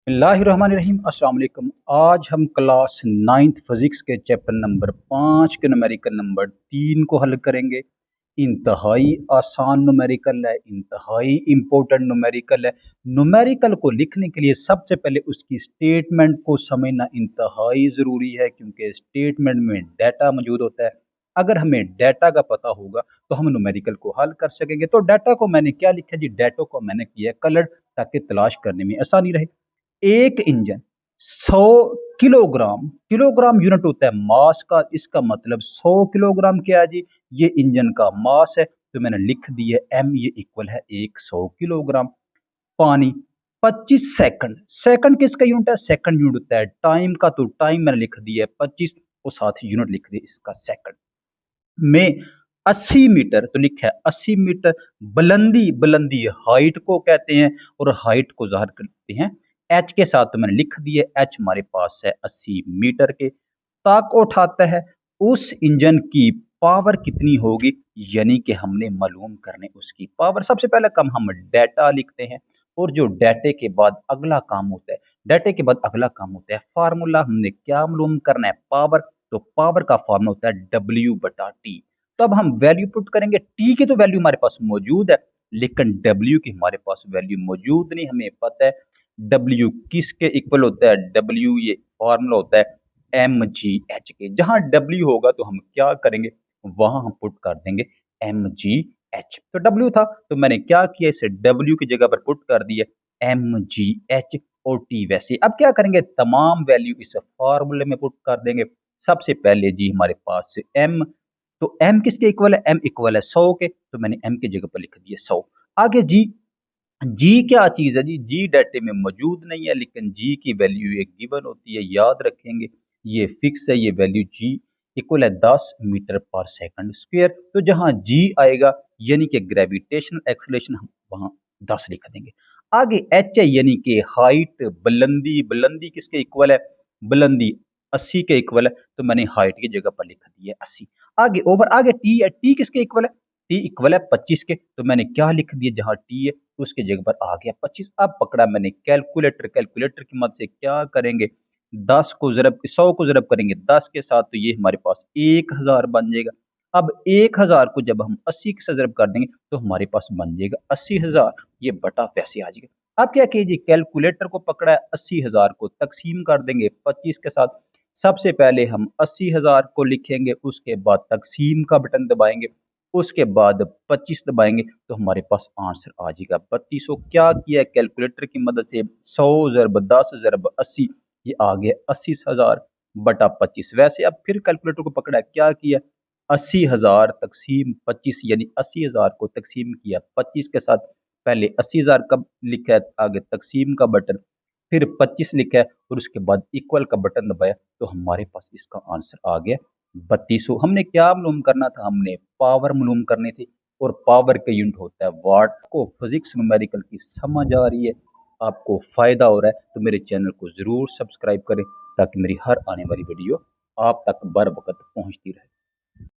बिस्मिल्लाहिर्रहमानिर्रहीम। अस्सलाम वालेकुम। आज हम क्लास 9th फिजिक्स के चैप्टर नंबर 5 के न्यूमेरिकल नंबर 3 को हल करेंगे। इंतहाई आसान न्यूमेरिकल है, इंतहाई इंपॉर्टेंट न्यूमेरिकल है। न्यूमेरिकल को लिखने के लिए सबसे पहले उसकी स्टेटमेंट को समझना इंतहाई ज़रूरी है, क्योंकि स्टेटमेंट में डाटा मौजूद होता है। अगर हमें डाटा का पता होगा तो हम न्यूमेरिकल को हल कर सकेंगे। तो डाटा को मैंने क्या लिखा जी, डाटा को मैंने किया है कलर, ताकि तलाश करने में आसानी रहे। एक इंजन 100 किलोग्राम, किलोग्राम यूनिट होता है मास का, इसका मतलब 100 किलोग्राम क्या है जी, ये इंजन का मास है। तो मैंने लिख दिया एम, ये इक्वल है 100 किलोग्राम। पानी 25 सेकंड, सेकंड किसका यूनिट है, सेकंड यूनिट होता है टाइम का। तो टाइम मैंने लिख दिया है 25 और साथ ही यूनिट लिख दिया इसका सेकंड। में 80 मीटर, तो लिखा है 80 मीटर। बुलंदी, बुलंदी हाइट को कहते हैं और हाइट को जाहिर करते हैं एच के साथ। तो मैंने लिख दिया एच हमारे पास है 80 मीटर के। ताक उठाता है उस इंजन की पावर कितनी होगी, यानी कि हमने मालूम करने उसकी पावर। सबसे पहले काम हम डाटा लिखते हैं और जो डाटे के बाद अगला काम होता है, डाटे के बाद अगला काम होता है फार्मूला। हमने क्या मालूम करना है, पावर। तो पावर का फॉर्मूला होता है W/T। तब हम वैल्यू पुट करेंगे। टी की तो वैल्यू हमारे पास मौजूद है, लेकिन W की हमारे पास वैल्यू मौजूद नहीं। हमें पता है W किसके इक्वल होता है, W ये फॉर्मूला होता है mgh के। जहां W होगा तो हम क्या करेंगे, वहां हम पुट कर देंगे mgh। तो W था तो मैंने क्या किया, इसे W की जगह पर पुट कर दिया mgh और T वैसे। अब क्या करेंगे, तमाम वैल्यू इस फॉर्मूले में पुट कर देंगे। सबसे पहले जी हमारे पास m, तो m किसके इक्वल है, m इक्वल है 100 के। तो मैंने m की जगह पर लिख दिया 100। आगे जी, जी क्या चीज है जी, जी डाटे में मौजूद नहीं है, लेकिन जी की वैल्यू एक गिवन होती है, याद रखेंगे ये फिक्स है। ये वैल्यू जी इक्वल है 10 मीटर पर सेकंड स्क्वायर। तो जहां जी आएगा यानी कि ग्रेविटेशनल एक्सेलरेशन, हम वहां 10 लिख देंगे। आगे एच है यानी कि हाइट, बुलंदी, बुलंदी किसके इक्वल है, बुलंदी 80 के इक्वल है। तो मैंने हाइट की जगह पर लिख दी है 80। आगे ओवर, आगे टी है, टी किसके इक्वल है, टी इक्वल है 25 के। तो मैंने क्या लिख दिया, जहां टी है उसके जगह पर आ गया 25। अब पकड़ा मैंने कैलकुलेटर, कैलकुलेटर की मदद से क्या करेंगे, 10 को जरब 100 को जरब करेंगे 10 के साथ, तो ये हमारे पास 1000 बन जाएगा। अब 1000 को जब हम 80 से जरब कर देंगे तो हमारे पास बन जाएगा 80,000, ये बटा पैसे आ जाएगा। अब क्या कीजिए, कैलकुलेटर को पकड़ा है, 80,000 को तकसीम कर देंगे 25 के साथ। सबसे पहले हम 80,000 को लिखेंगे, उसके बाद तकसीम का बटन दबाएंगे, उसके बाद 25 दबाएंगे तो हमारे पास आंसर आ जाएगा 3200। क्या किया है कैलकुलेटर की मदद से, 100 ज़रब 10 ज़रब 80, ये आ गया 80,000 बटा 25। वैसे अब फिर कैलकुलेटर को पकड़ा है, क्या किया, 80,000 तकसीम 25, यानी 80,000 को तकसीम किया 25 के साथ। पहले 80,000 का लिखा है, आगे तकसीम का बटन, फिर 25 लिखा है और उसके बाद इक्वल का बटन दबाया, तो हमारे पास इसका आंसर आ गया 3200। हमने क्या मालूम करना था, हमने पावर मालूम करनी थी और पावर का यूनिट होता है वाट। को फिजिक्स न्यूमेरिकल की समझ आ रही है, आपको फायदा हो रहा है, तो मेरे चैनल को जरूर सब्सक्राइब करें, ताकि मेरी हर आने वाली वीडियो आप तक बर वक्त पहुंचती रहे।